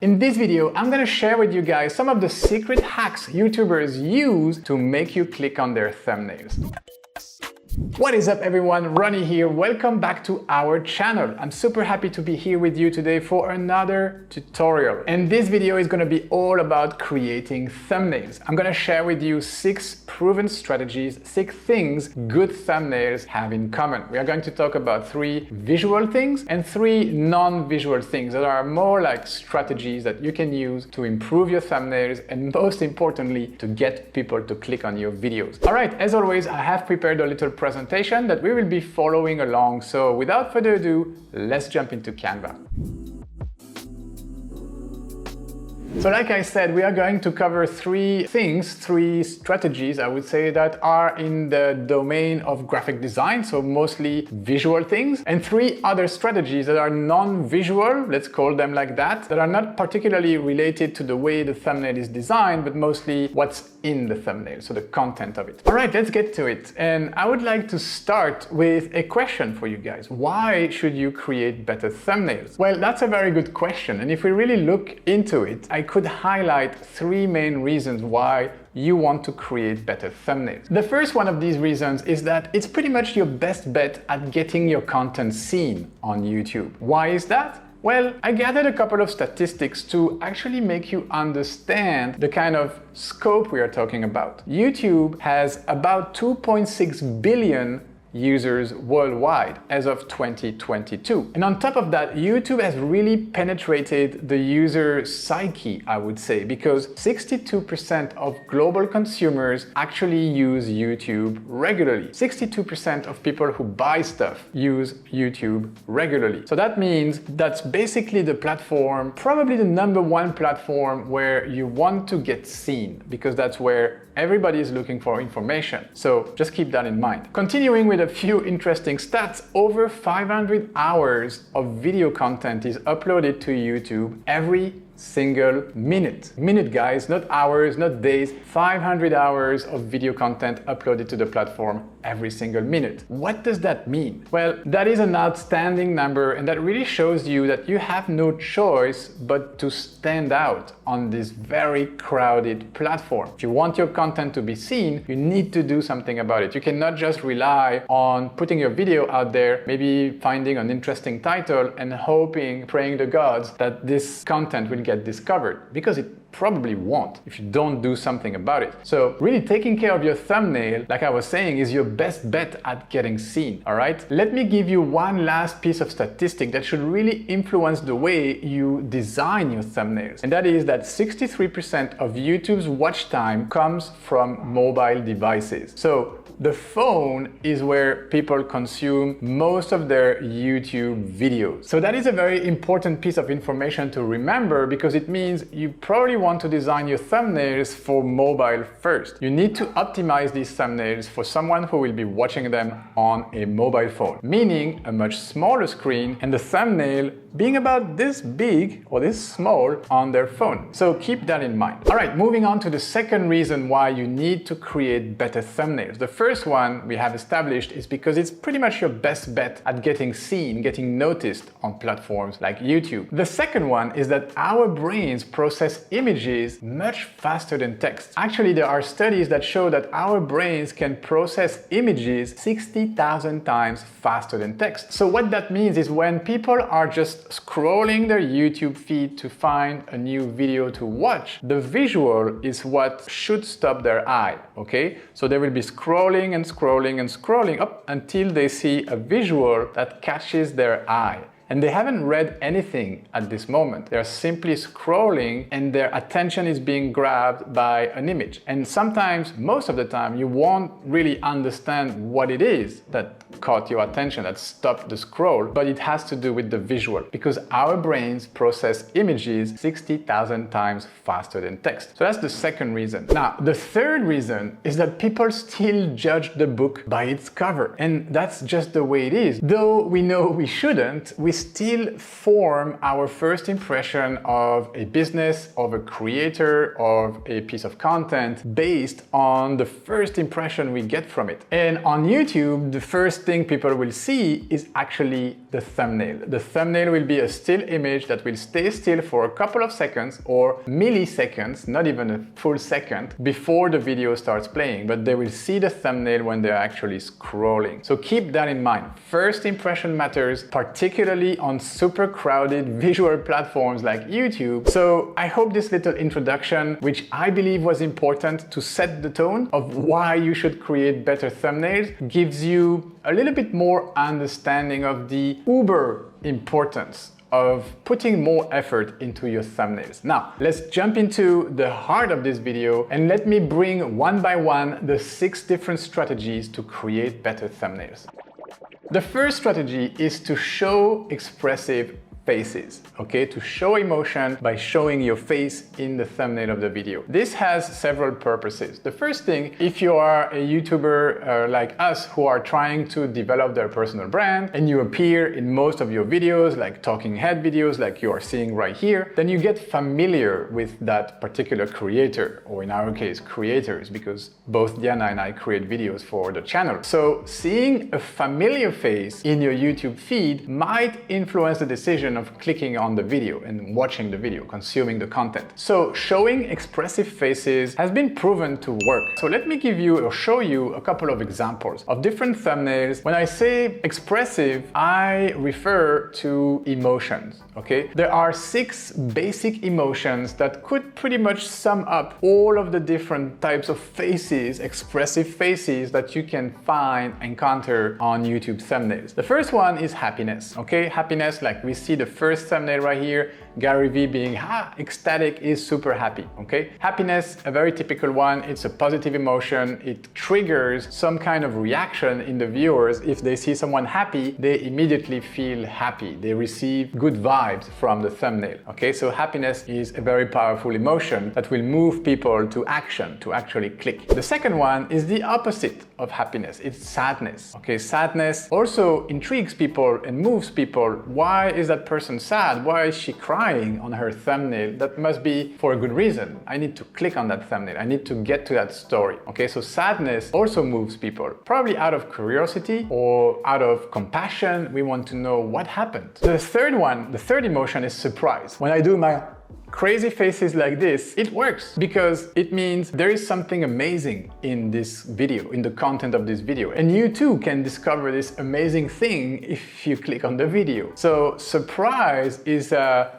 In this video, I'm gonna share with you guys some of the secret hacks YouTubers use to make you click on their thumbnails. What is up everyone, Ronnie here. Welcome back to our channel. I'm super happy to be here with you today for another tutorial. And this video is gonna be all about creating thumbnails. I'm gonna share with you 6 proven strategies, 6 things good thumbnails have in common. We are going to talk about 3 visual things and 3 non-visual things that are more like strategies that you can use to improve your thumbnails and most importantly, to get people to click on your videos. All right, as always, I have prepared a little presentation that we will be following along. So without further ado, let's jump into Canva. So like I said, we are going to cover 3 things, 3 strategies, I would say, that are in the domain of graphic design, so mostly visual things, and 3 other strategies that are non-visual, let's call them like that are not particularly related to the way the thumbnail is designed, but mostly what's in the thumbnail, so the content of it. All right, let's get to it. And I would like to start with a question for you guys. Why should you create better thumbnails? Well, that's a very good question. And if we really look into it, I could highlight 3 main reasons why you want to create better thumbnails. The first one of these reasons is that it's pretty much your best bet at getting your content seen on YouTube. Why is that? Well, I gathered a couple of statistics to actually make you understand the kind of scope we are talking about. YouTube has about 2.6 billion users worldwide as of 2022. And on top of that, YouTube has really penetrated the user psyche, I would say, because 62% of global consumers actually use YouTube regularly. 62% of people who buy stuff use YouTube regularly. So that means that's basically the platform, probably the #1 platform where you want to get seen, because that's where everybody is looking for information. So just keep that in mind. Continuing with a few interesting stats, over 500 hours of video content is uploaded to YouTube every single minute. Minute, guys, not hours, not days. 500 hours of video content uploaded to the platform every single minute. What does that mean? Well, that is an outstanding number, and that really shows you that you have no choice but to stand out on this very crowded platform. If you want your content to be seen, you need to do something about it. You cannot just rely on putting your video out there, maybe finding an interesting title and hoping, praying the gods that this content will get discovered, because it probably won't if you don't do something about it. So really taking care of your thumbnail, like I was saying, is your best bet at getting seen, all right? Let me give you one last piece of statistic that should really influence the way you design your thumbnails. And that is that 63% of YouTube's watch time comes from mobile devices. So the phone is where people consume most of their YouTube videos. So that is a very important piece of information to remember, because it means you probably want to design your thumbnails for mobile first. You need to optimize these thumbnails for someone who will be watching them on a mobile phone, meaning a much smaller screen and the thumbnail being about this big or this small on their phone. So keep that in mind. All right, moving on to the second reason why you need to create better thumbnails. The first one we have established is because it's pretty much your best bet at getting seen, getting noticed on platforms like YouTube. The second one is that our brains process images much faster than text. Actually, there are studies that show that our brains can process images 60,000 times faster than text. So what that means is when people are just scrolling their YouTube feed to find a new video to watch, the visual is what should stop their eye, okay? So they will be scrolling and scrolling and scrolling up until they see a visual that catches their eye. And they haven't read anything at this moment. They're simply scrolling and their attention is being grabbed by an image. And sometimes, most of the time, you won't really understand what it is that caught your attention, that stopped the scroll, but it has to do with the visual, because our brains process images 60,000 times faster than text. So that's the second reason. Now, the third reason is that people still judge the book by its cover. And that's just the way it is. Though we know we shouldn't, we still form our first impression of a business, of a creator, of a piece of content based on the first impression we get from it. And on YouTube, the first thing people will see is actually the thumbnail. The thumbnail will be a still image that will stay still for a couple of seconds or milliseconds, not even a full second, before the video starts playing, but they will see the thumbnail when they're actually scrolling. So keep that in mind. First impression matters, particularly on super crowded visual platforms like YouTube. So I hope this little introduction, which I believe was important to set the tone of why you should create better thumbnails, gives you a little bit more understanding of the uber importance of putting more effort into your thumbnails. Now, let's jump into the heart of this video and let me bring one by one the 6 different strategies to create better thumbnails. The first strategy is to show expressive faces, okay? To show emotion by showing your face in the thumbnail of the video. This has several purposes. The first thing, if you are a YouTuber like us who are trying to develop their personal brand and you appear in most of your videos, like talking head videos like you are seeing right here, then you get familiar with that particular creator, or in our case, creators, because both Diana and I create videos for the channel. So seeing a familiar face in your YouTube feed might influence the decision of clicking on the video and watching the video, consuming the content. So showing expressive faces has been proven to work. So let me give you or show you a couple of examples of different thumbnails. When I say expressive, I refer to emotions, okay? There are 6 basic emotions that could pretty much sum up all of the different types of faces, expressive faces that you can encounter on YouTube thumbnails. The first one is happiness, okay? Happiness, like we see the first thumbnail right here, Gary Vee being ecstatic, is super happy, okay? Happiness, a very typical one, it's a positive emotion. It triggers some kind of reaction in the viewers. If they see someone happy, they immediately feel happy. They receive good vibes from the thumbnail, okay? So happiness is a very powerful emotion that will move people to action, to actually click. The second one is the opposite of happiness. It's sadness, okay? Sadness also intrigues people and moves people. Why is that person sad? Why is she crying on her thumbnail? That must be for a good reason. I need to click on that thumbnail. I need to get to that story. Okay, so sadness also moves people, probably out of curiosity or out of compassion. We want to know what happened. The third emotion is surprise. When I do my crazy faces like this, it works because it means there is something amazing in this video, in the content of this video. And you too can discover this amazing thing if you click on the video. So surprise is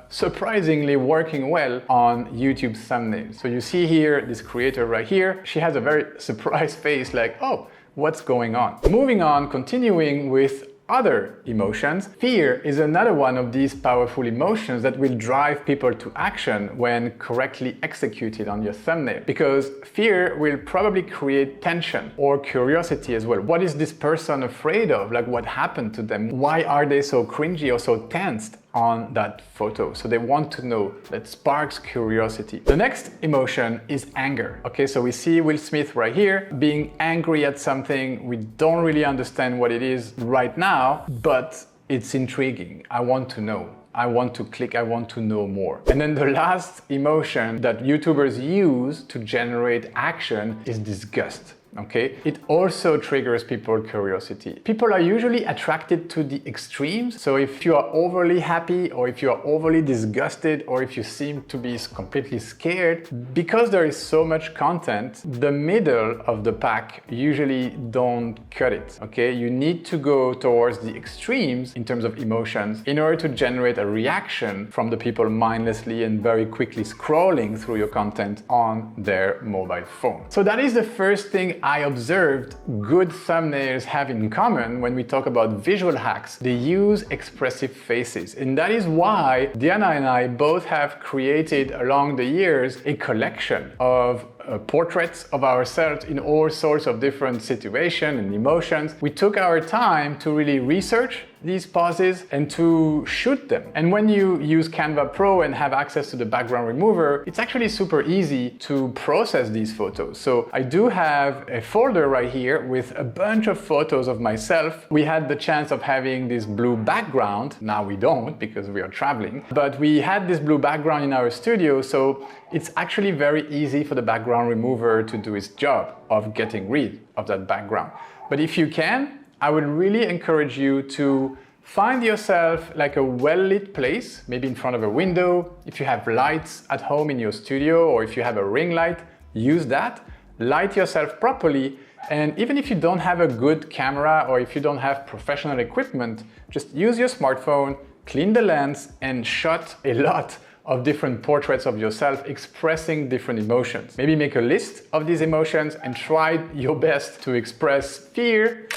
surprisingly working well on YouTube thumbnails. So you see here, this creator right here, she has a very surprised face like, oh, what's going on? Moving on, continuing with other emotions. Fear is another one of these powerful emotions that will drive people to action when correctly executed on your thumbnail, because fear will probably create tension or curiosity as well. What is this person afraid of? Like, what happened to them? Why are they so cringy or so tensed on that photo? So they want to know. That sparks curiosity. The next emotion is anger. Okay, so we see Will Smith right here being angry at something. We don't really understand what it is right now, but it's intriguing. I want to know. I want to click, I want to know more. And then the last emotion that YouTubers use to generate action is disgust. Okay, it also triggers people's curiosity. People are usually attracted to the extremes. So if you are overly happy, or if you are overly disgusted, or if you seem to be completely scared, because there is so much content, the middle of the pack usually don't cut it. Okay, you need to go towards the extremes in terms of emotions in order to generate a reaction from the people mindlessly and very quickly scrolling through your content on their mobile phone. So that is the first thing I observed good thumbnails have in common when we talk about visual hacks. They use expressive faces. And that is why Diana and I both have created along the years a collection of portraits of ourselves in all sorts of different situations and emotions. We took our time to really research these poses and to shoot them. And when you use Canva Pro and have access to the background remover, it's actually super easy to process these photos. So I do have a folder right here with a bunch of photos of myself. We had the chance of having this blue background. Now we don't because we are traveling, but we had this blue background in our studio. So it's actually very easy for the background remover to do its job of getting rid of that background. But if you can, I would really encourage you to find yourself like a well-lit place, maybe in front of a window. If you have lights at home in your studio, or if you have a ring light, use that. Light yourself properly. And even if you don't have a good camera or if you don't have professional equipment, just use your smartphone, clean the lens, and shot a lot of different portraits of yourself expressing different emotions. Maybe make a list of these emotions and try your best to express fear,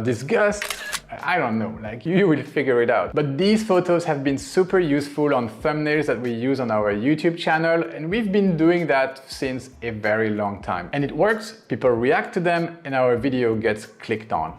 disgust, I don't know, like you will figure it out. But these photos have been super useful on thumbnails that we use on our YouTube channel, and we've been doing that since a very long time. And it works, people react to them, and our video gets clicked on.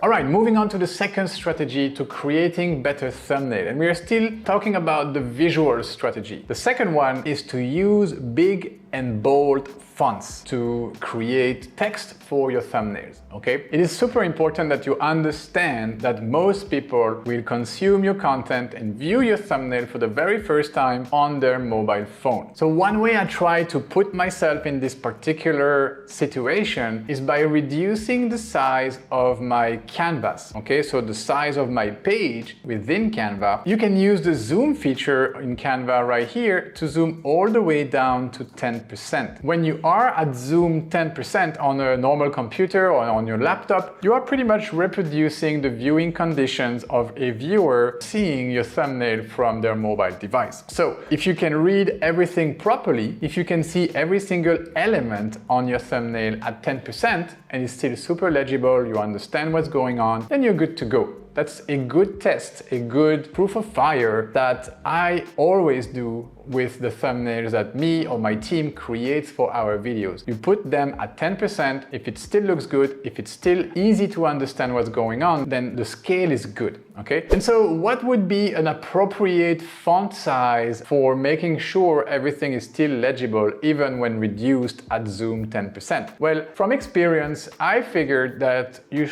All right, moving on to the second strategy to creating better thumbnail. And we are still talking about the visual strategy. The second one is to use big and bold fonts to create text for your thumbnails, okay? It is super important that you understand that most people will consume your content and view your thumbnail for the very first time on their mobile phone. So one way I try to put myself in this particular situation is by reducing the size of my canvas, okay? So the size of my page within Canva. You can use the zoom feature in Canva right here to zoom all the way down to 10%. When you are at zoom 10% on a normal computer or on your laptop, you are pretty much reproducing the viewing conditions of a viewer seeing your thumbnail from their mobile device. So if you can read everything properly, if you can see every single element on your thumbnail at 10% and it's still super legible, you understand what's going on, then you're good to go. That's a good test, a good proof of fire that I always do with the thumbnails that me or my team creates for our videos. You put them at 10%. If it still looks good, if it's still easy to understand what's going on, then the scale is good, okay? And so what would be an appropriate font size for making sure everything is still legible even when reduced at zoom 10%? Well, from experience, I figured that you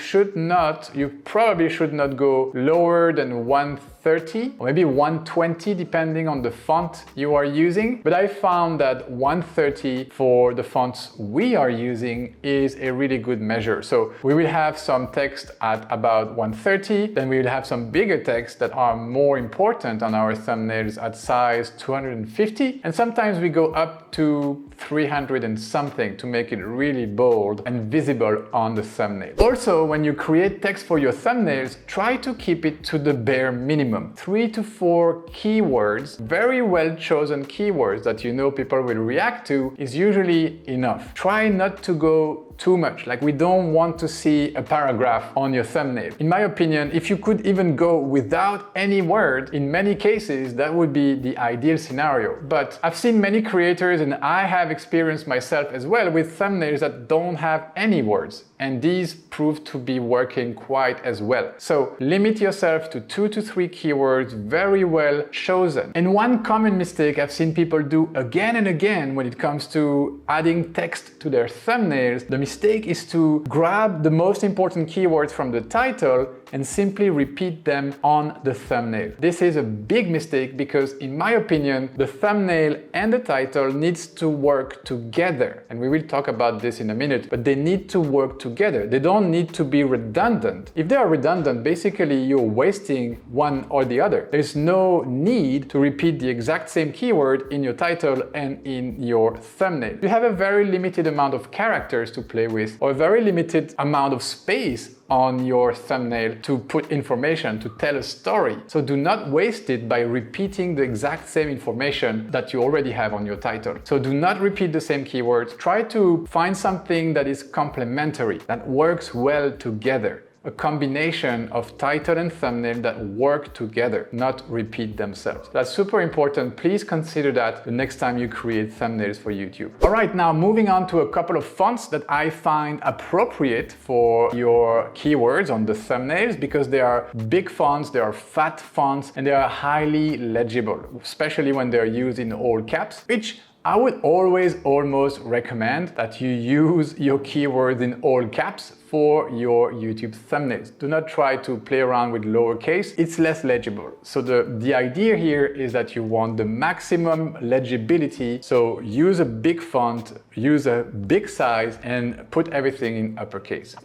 probably should not go lower than 130 or maybe 120 depending on the font you are using. But I found that 130 for the fonts we are using is a really good measure. So we will have some text at about 130, then we will have some bigger text that are more important on our thumbnails at size 250, and sometimes we go up to 300 and something to make it really bold and visible on the thumbnail. Also, when you create text for your thumbnails, try to keep it to the bare minimum. 3 to 4 keywords, very well chosen keywords that you know people will react to, is usually enough. Try not to go too much. Like, we don't want to see a paragraph on your thumbnail. In my opinion, if you could even go without any word, in many cases, that would be the ideal scenario. But I've seen many creators, and I have experienced myself as well, with thumbnails that don't have any words. And these prove to be working quite as well. So limit yourself to 2 to 3 keywords, very well chosen. And one common mistake I've seen people do again and again when it comes to adding text to their thumbnails, the mistake is to grab the most important keywords from the title and simply repeat them on the thumbnail. This is a big mistake because, in my opinion, the thumbnail and the title needs to work together. And we will talk about this in a minute, but they need to work together. They don't need to be redundant. If they are redundant, basically you're wasting one or the other. There's no need to repeat the exact same keyword in your title and in your thumbnail. You have a very limited amount of characters to play with, or a very limited amount of space on your thumbnail to put information, to tell a story. So do not waste it by repeating the exact same information that you already have on your title. So do not repeat the same keywords. Try to find something that is complementary, that works well together. a combination of title and thumbnail that work together, not repeat themselves. That's super important. Please consider that the next time you create thumbnails for YouTube. All right, now moving on to a couple of fonts that I find appropriate for your keywords on the thumbnails, because they are big fonts, they are fat fonts, and they are highly legible, especially when they're used in all caps, which I would always almost recommend that you use your keywords in all caps for your YouTube thumbnails. Do not try to play around with lowercase, it's less legible. So the idea here is that you want the maximum legibility, so use a big font, use a big size, and put everything in uppercase.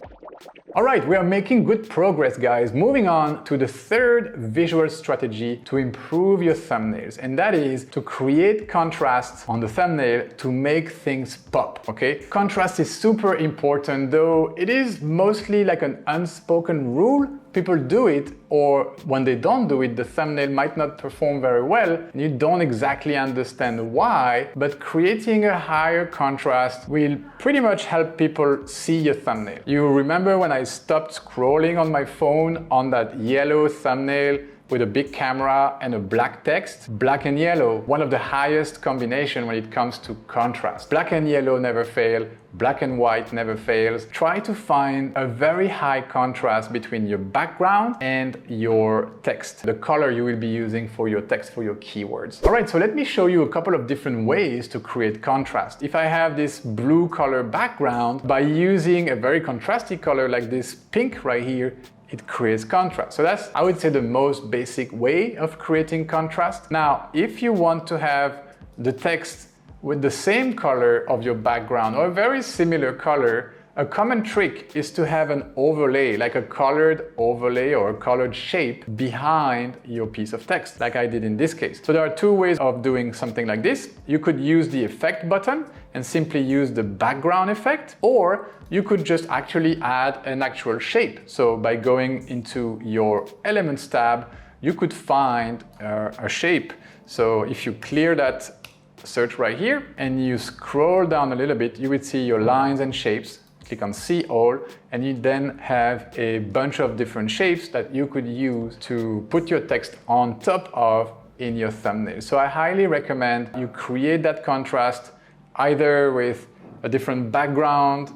All right, we are making good progress, guys. Moving on to the third visual strategy to improve your thumbnails, and that is to create contrast on the thumbnail to make things pop, okay? Contrast is super important, though it is mostly like an unspoken rule. People do it, or when they don't do it, the thumbnail might not perform very well, and you don't exactly understand why, but creating a higher contrast will pretty much help people see your thumbnail. You remember when I stopped scrolling on my phone on that yellow thumbnail with a big camera and a black text? Black and yellow, one of the highest combination when it comes to contrast. Black and yellow never fail, black and white never fails. Try to find a very high contrast between your background and your text, the color you will be using for your text, for your keywords. All right, so let me show you a couple of different ways to create contrast. If I have this blue color background, by using a very contrasty color like this pink right here, it creates contrast. So that's, I would say, the most basic way of creating contrast. Now, if you want to have the text with the same color of your background or a very similar color, a common trick is to have an overlay, like a colored overlay or a colored shape behind your piece of text, like I did in this case. So there are two ways of doing something like this. You could use the effect button and simply use the background effect, or you could just actually add an actual shape. So by going into your Elements tab, you could find a shape. So if you clear that search right here and you scroll down a little bit, you would see your lines and shapes. Click on See All, and you then have a bunch of different shapes that you could use to put your text on top of in your thumbnail. So I highly recommend you create that contrast either with a different background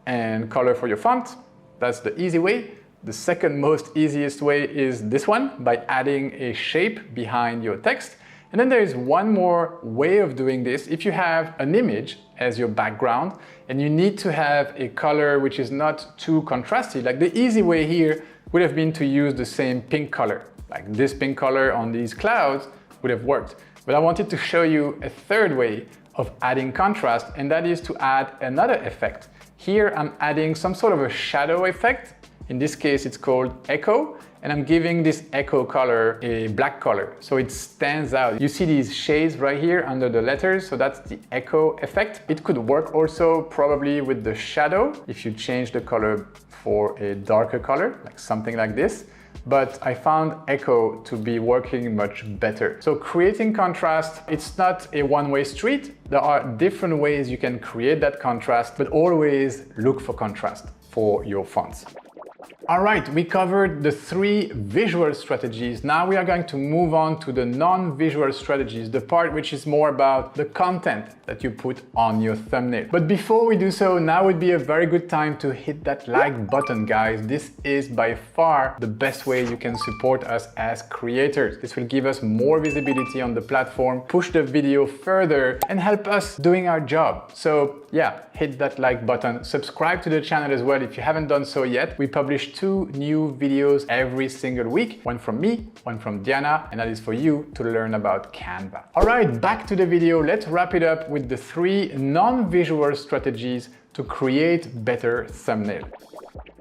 and color for your font. That's the easy way. The second most easiest way is this one, by adding a shape behind your text. And then there is one more way of doing this. If you have an image as your background and you need to have a color which is not too contrasty, like the easy way here would have been to use the same pink color. Like this pink color on these clouds would have worked. But I wanted to show you a third way of adding contrast, and that is to add another effect. Here I'm adding some sort of a shadow effect. In this case, it's called Echo, and I'm giving this Echo color a black color, so it stands out. You see these shades right here under the letters, so that's the Echo effect. It could work also probably with the shadow if you change the color for a darker color, like something like this. But I found Echo to be working much better. So creating contrast, it's not a one-way street. There are different ways you can create that contrast, but always look for contrast for your fonts. All right, we covered the three visual strategies. Now we are going to move on to the non-visual strategies, the part which is more about the content that you put on your thumbnail. But before we do so, now would be a very good time to hit that like button, guys. This is by far the best way you can support us as creators. This will give us more visibility on the platform, push the video further, and help us doing our job. So yeah, hit that like button. Subscribe to the channel as well if you haven't done so yet. We publish 2 new videos every single week, one from me, one from Diana, and that is for you to learn about Canva. All right, back to the video. Let's wrap it up with the 3 non-visual strategies to create better thumbnail.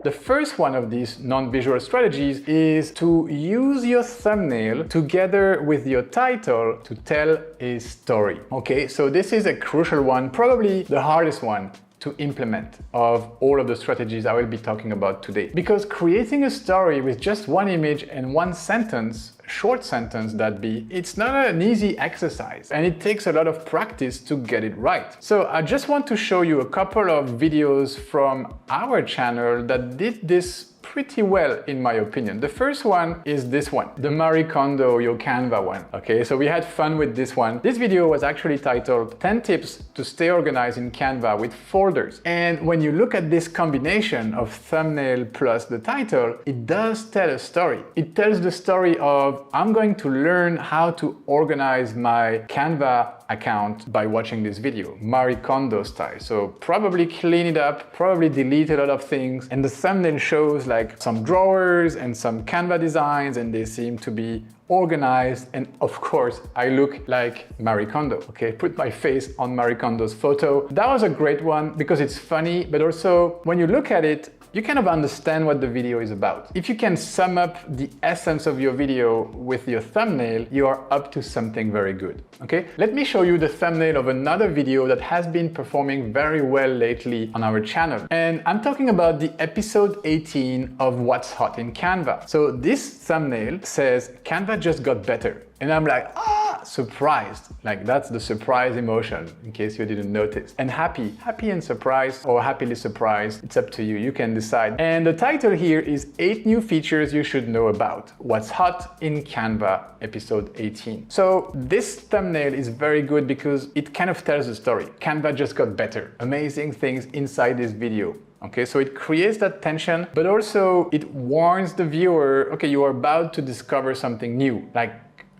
The first one of these non-visual strategies is to use your thumbnail together with your title to tell a story. Okay, so this is a crucial one, probably the hardest one to implement of all of the strategies I will be talking about today. Because creating a story with just one image and one sentence, short sentence that be, it's not an easy exercise and it takes a lot of practice to get it right. So I just want to show you a couple of videos from our channel that did this pretty well in my opinion. The first one is this one, the Marie Kondo Yo Canva one. Okay, so we had fun with this one. This video was actually titled 10 tips to stay organized in Canva with folders. And when you look at this combination of thumbnail plus the title, it does tell a story. It tells the story of I'm going to learn how to organize my Canva account by watching this video, Marie Kondo style. So probably clean it up, probably delete a lot of things. And the thumbnail shows like some drawers and some Canva designs, and they seem to be organized. And of course, I look like Marie Kondo. Okay, put my face on Marie Kondo's photo. That was a great one because it's funny, but also when you look at it, you kind of understand what the video is about. If you can sum up the essence of your video with your thumbnail, you are up to something very good. Okay, let me show you the thumbnail of another video that has been performing very well lately on our channel. And I'm talking about the episode 18 of What's Hot in Canva. So this thumbnail says, Canva just got better. And I'm like, surprised. Like that's the surprise emotion, in case you didn't notice. And happy and surprised, or happily surprised. It's up to you, you can decide. And the title here is 8 new features you should know about. What's hot in Canva, episode 18. So this thumbnail is very good because it kind of tells the story. Canva just got better. Amazing things inside this video. Okay, so it creates that tension, but also it warns the viewer, okay, you are about to discover something new. Like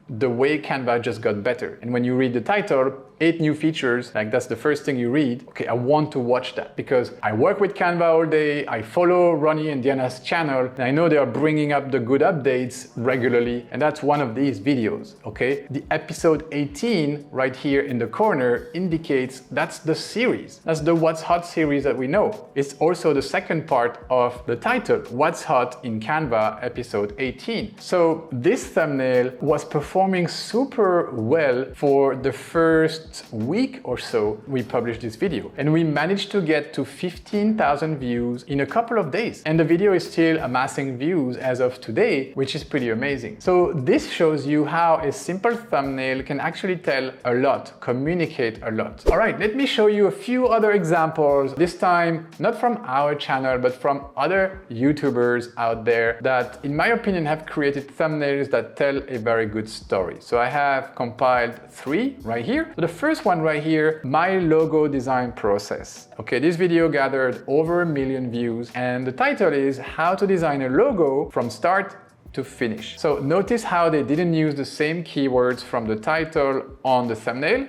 the way Canva just got better. And when you read the title, 8 new features, like that's the first thing you read. Okay, I want to watch that because I work with Canva all day. I follow Ronnie and Diana's channel, and I know they are bringing up the good updates regularly. And that's one of these videos, okay? The episode 18 right here in the corner indicates that's the series. That's the What's Hot series that we know. It's also the second part of the title, What's Hot in Canva, episode 18. So this thumbnail was performing super well for the first week or so we published this video, and we managed to get to 15,000 views in a couple of days, and the video is still amassing views as of today, which is pretty amazing. So this shows you how a simple thumbnail can actually tell a lot, communicate a lot. All right, let me show you a few other examples, this time not from our channel but from other YouTubers out there that in my opinion have created thumbnails that tell a very good story. So I have compiled 3 right here. The first one right here, my logo design process. Okay, this video gathered over 1 million views, and the title is How to Design a Logo from Start to Finish. So notice how they didn't use the same keywords from the title on the thumbnail.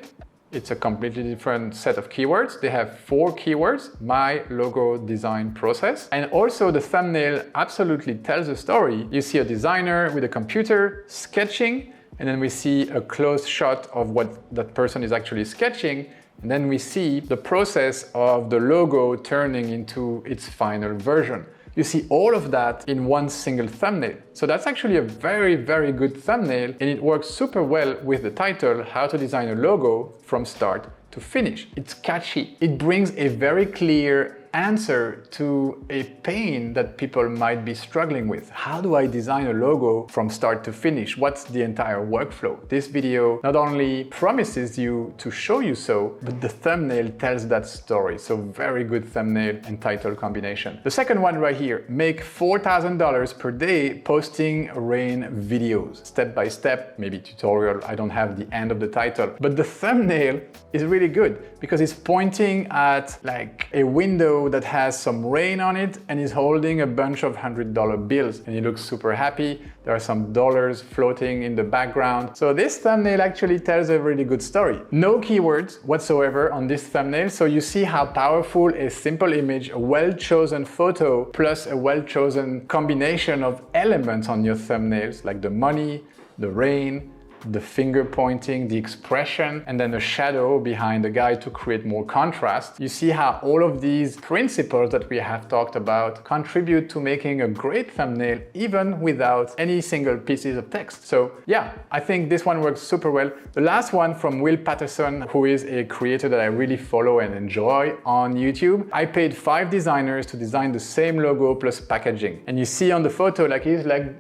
It's a completely different set of keywords. They have 4 keywords, my logo design process. And also the thumbnail absolutely tells a story. You see a designer with a computer sketching, and then we see a close shot of what that person is actually sketching. And then we see the process of the logo turning into its final version. You see all of that in one single thumbnail. So that's actually a very, very good thumbnail, and it works super well with the title, How to Design a Logo from Start to Finish. It's catchy. It brings a very clear answer to a pain that people might be struggling with. How do I design a logo from start to finish? What's the entire workflow? This video not only promises you to show you so, but the thumbnail tells that story. So very good thumbnail and title combination. The second one right here, make $4,000 per day posting rain videos. Step by step, maybe tutorial. I don't have the end of the title, but the thumbnail is really good because it's pointing at like a window that has some rain on it, and he's holding a bunch of $100 bills, and he looks super happy. There are some dollars floating in the background. So this thumbnail actually tells a really good story. No keywords whatsoever on this thumbnail, so you see how powerful a simple image, a well-chosen photo, plus a well-chosen combination of elements on your thumbnails, like the money, the rain, the finger pointing, the expression, and then a shadow behind the guy to create more contrast. You see how all of these principles that we have talked about contribute to making a great thumbnail even without any single pieces of text. So yeah, I think this one works super well. The last one from Will Patterson, who is a creator that I really follow and enjoy on YouTube. I paid 5 designers to design the same logo plus packaging. And you see on the photo, like he's like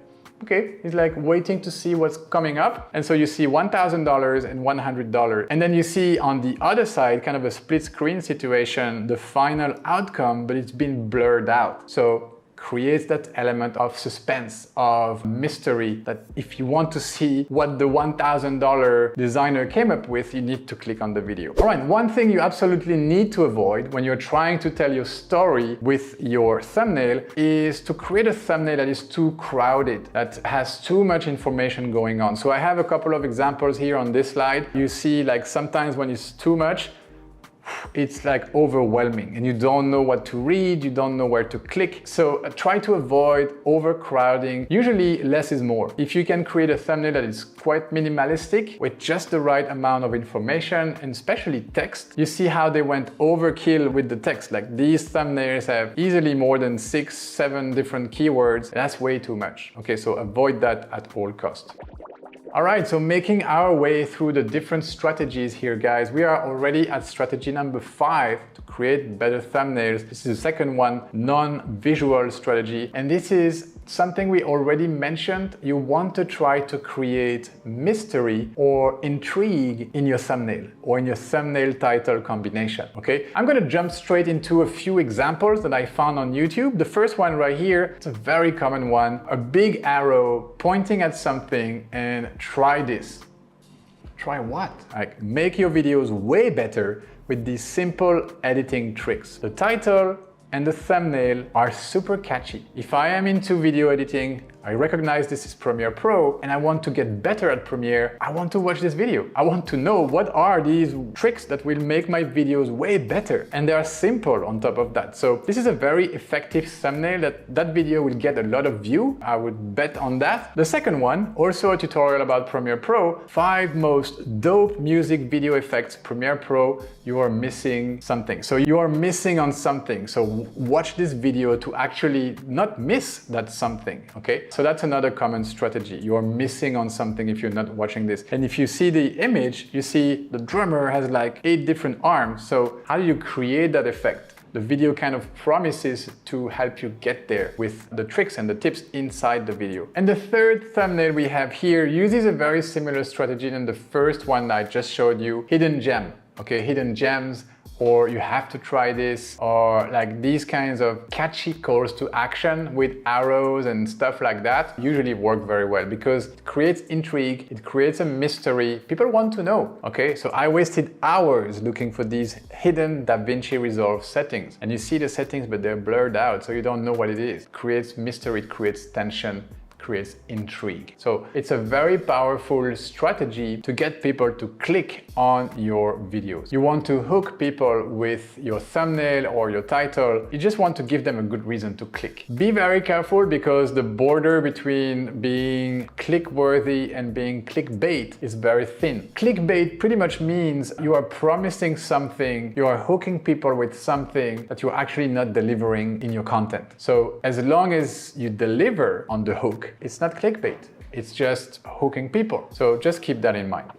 waiting to see what's coming up. And so you see $1,000 and $100. And then you see on the other side, kind of a split screen situation, the final outcome, but it's been blurred out. So creates that element of suspense, of mystery, that if you want to see what the $1,000 designer came up with, you need to click on the video. All right, one thing you absolutely need to avoid when you're trying to tell your story with your thumbnail is to create a thumbnail that is too crowded, that has too much information going on. So I have a couple of examples here on this slide. You see, like, sometimes when it's too much, it's like overwhelming and you don't know what to read, you don't know where to click. So try to avoid overcrowding. Usually less is more. If you can create a thumbnail that is quite minimalistic with just the right amount of information and especially text, you see how they went overkill with the text. Like, these thumbnails have easily more than 6-7 different keywords. That's way too much. Okay, so avoid that at all costs. All right, so making our way through the different strategies here, guys, we are already at strategy number 5 to create better thumbnails. This is the second one, non-visual strategy. And this is something we already mentioned. You want to try to create mystery or intrigue in your thumbnail or in your thumbnail title combination, okay? I'm gonna jump straight into a few examples that I found on YouTube. The first one right here, it's a very common one, a big arrow pointing at something, and try this. Try what? Like, make your videos way better with these simple editing tricks. The title and the thumbnail are super catchy. If I am into video editing, I recognize this is Premiere Pro and I want to get better at Premiere, I want to watch this video. I want to know what are these tricks that will make my videos way better. And they are simple on top of that. So this is a very effective thumbnail that video will get a lot of view. I would bet on that. The second one, also a tutorial about Premiere Pro, 5 most dope music video effects Premiere Pro. You are missing something. So you are missing on something. So watch this video to actually not miss that something, okay? So that's another common strategy. You are missing on something if you're not watching this. And if you see the image, you see the drummer has like 8 different arms. So how do you create that effect? The video kind of promises to help you get there with the tricks and the tips inside the video. And the third thumbnail we have here uses a very similar strategy than the first one I just showed you, hidden gem. Okay, hidden gems, or you have to try this, or like these kinds of catchy calls to action with arrows and stuff like that usually work very well because it creates intrigue, it creates a mystery. People want to know, okay? So I wasted hours looking for these hidden DaVinci Resolve settings. And you see the settings, but they're blurred out, so you don't know what it is. It creates mystery, it creates tension, creates intrigue. So it's a very powerful strategy to get people to click on your videos. You want to hook people with your thumbnail or your title. You just want to give them a good reason to click. Be very careful because the border between being click-worthy and being clickbait is very thin. Clickbait pretty much means you are promising something, you are hooking people with something that you're actually not delivering in your content. So as long as you deliver on the hook, it's not clickbait, it's just hooking people. So just keep that in mind.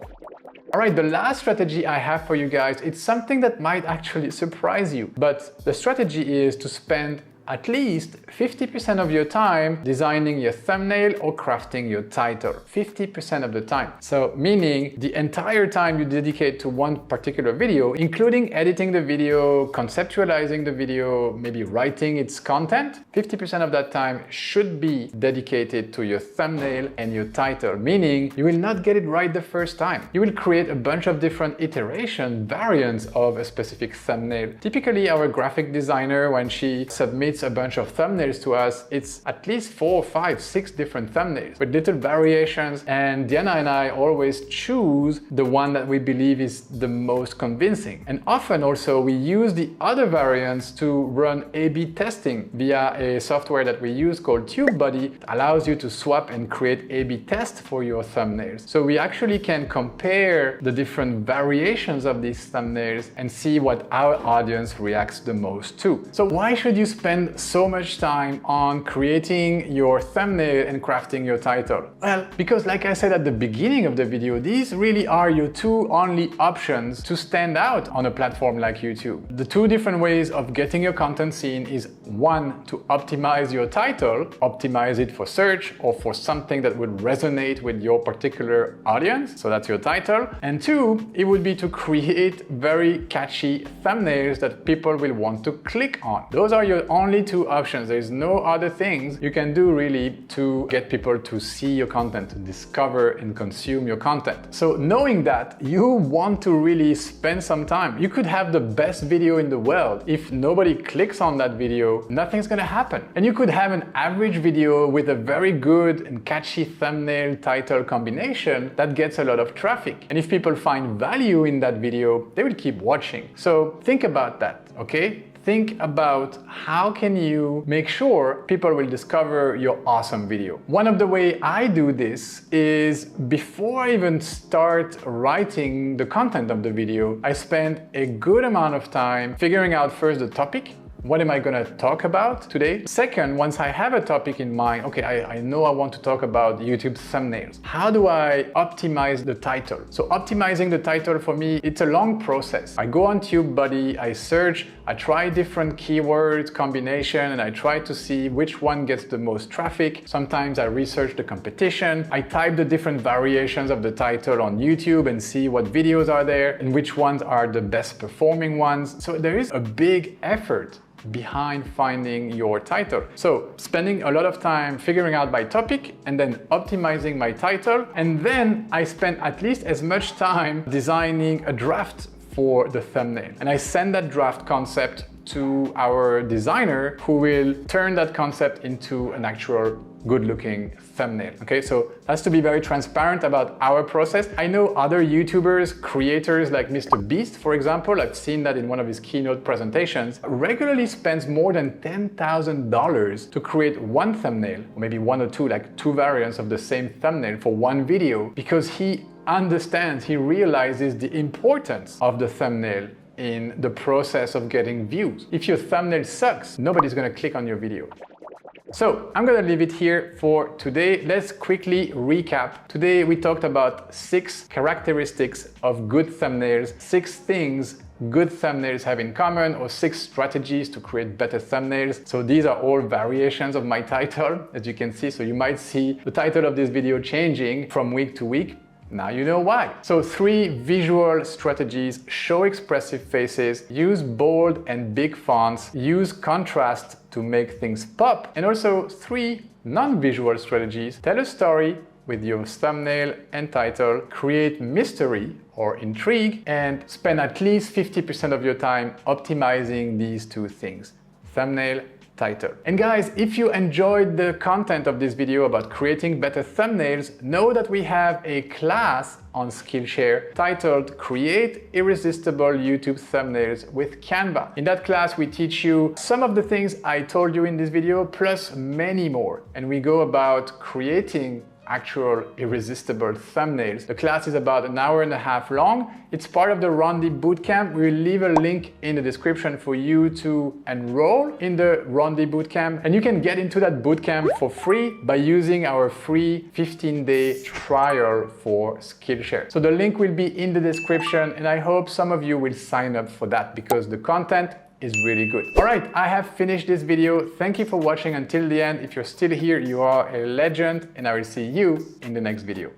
All right, the last strategy I have for you guys, it's something that might actually surprise you, but the strategy is to spend at least 50% of your time designing your thumbnail or crafting your title. 50% of the time. So meaning the entire time you dedicate to one particular video, including editing the video, conceptualizing the video, maybe writing its content, 50% of that time should be dedicated to your thumbnail and your title, meaning you will not get it right the first time. You will create a bunch of different iteration variants of a specific thumbnail. Typically, our graphic designer, when she submits a bunch of thumbnails to us, it's at least 4, 5, 6 different thumbnails with little variations, and Diana and I always choose the one that we believe is the most convincing. And often also we use the other variants to run A/B testing via a software that we use called TubeBuddy. It allows you to swap and create A/B tests for your thumbnails. So we actually can compare the different variations of these thumbnails and see what our audience reacts the most to. So why should you spend so much time on creating your thumbnail and crafting your title? Well, because like I said at the beginning of the video, these really are your 2 only options to stand out on a platform like YouTube. The 2 different ways of getting your content seen is 1, to optimize your title, optimize it for search or for something that would resonate with your particular audience. So that's your title. And 2, it would be to create very catchy thumbnails that people will want to click on. Those are your only only two options. There's no other things you can do really to get people to see your content, to discover and consume your content. So knowing that, you want to really spend some time. You could have the best video in the world. If nobody clicks on that video, nothing's gonna happen. And you could have an average video with a very good and catchy thumbnail title combination that gets a lot of traffic. And if people find value in that video, they will keep watching. So think about that, okay? Think about how can you make sure people will discover your awesome video. One of the way I do this is before I even start writing the content of the video, I spend a good amount of time figuring out first the topic. What am I going to talk about today? Second, once I have a topic in mind, okay, I know I want to talk about YouTube thumbnails. How do I optimize the title? So optimizing the title for me, it's a long process. I go on TubeBuddy, I search, I try different keywords combination, and I try to see which one gets the most traffic. Sometimes I research the competition. I type the different variations of the title on YouTube and see what videos are there and which ones are the best performing ones. So there is a big effort behind finding your title. So spending a lot of time figuring out my topic and then optimizing my title. And then I spend at least as much time designing a draft for the thumbnail. And I send that draft concept to our designer who will turn that concept into an actual good-looking thumbnail. Okay, so that's to be very transparent about our process. I know other YouTubers, creators like Mr. Beast, for example, I've seen that in one of his keynote presentations, regularly spends more than $10,000 to create one thumbnail, or maybe one or two, like two variants of the same thumbnail for one video, because he understands, he realizes the importance of the thumbnail in the process of getting views. If your thumbnail sucks, nobody's gonna click on your video. So I'm gonna leave it here for today. Let's quickly recap. Today we talked about 6 characteristics of good thumbnails, 6 things good thumbnails have in common, or 6 strategies to create better thumbnails. So these are all variations of my title, as you can see. So you might see the title of this video changing from week to week. Now you know why. So 3 visual strategies: show expressive faces, use bold and big fonts, use contrast to make things pop, and also 3 non-visual strategies: tell a story with your thumbnail and title, create mystery or intrigue, and spend at least 50% of your time optimizing these 2 things: thumbnail, title. And guys, if you enjoyed the content of this video about creating better thumbnails, know that we have a class on Skillshare titled Create Irresistible YouTube Thumbnails with Canva. In that class, we teach you some of the things I told you in this video, plus many more. And we go about creating actual irresistible thumbnails. The class is about an hour and a half long. It's part of the Rondi Bootcamp. We'll leave a link in the description for you to enroll in the Rondi Bootcamp. And you can get into that bootcamp for free by using our free 15-day trial for Skillshare. So the link will be in the description, and I hope some of you will sign up for that because the content is really good. All right, I have finished this video. Thank you for watching until the end. If you're still here, you are a legend, and I will see you in the next video.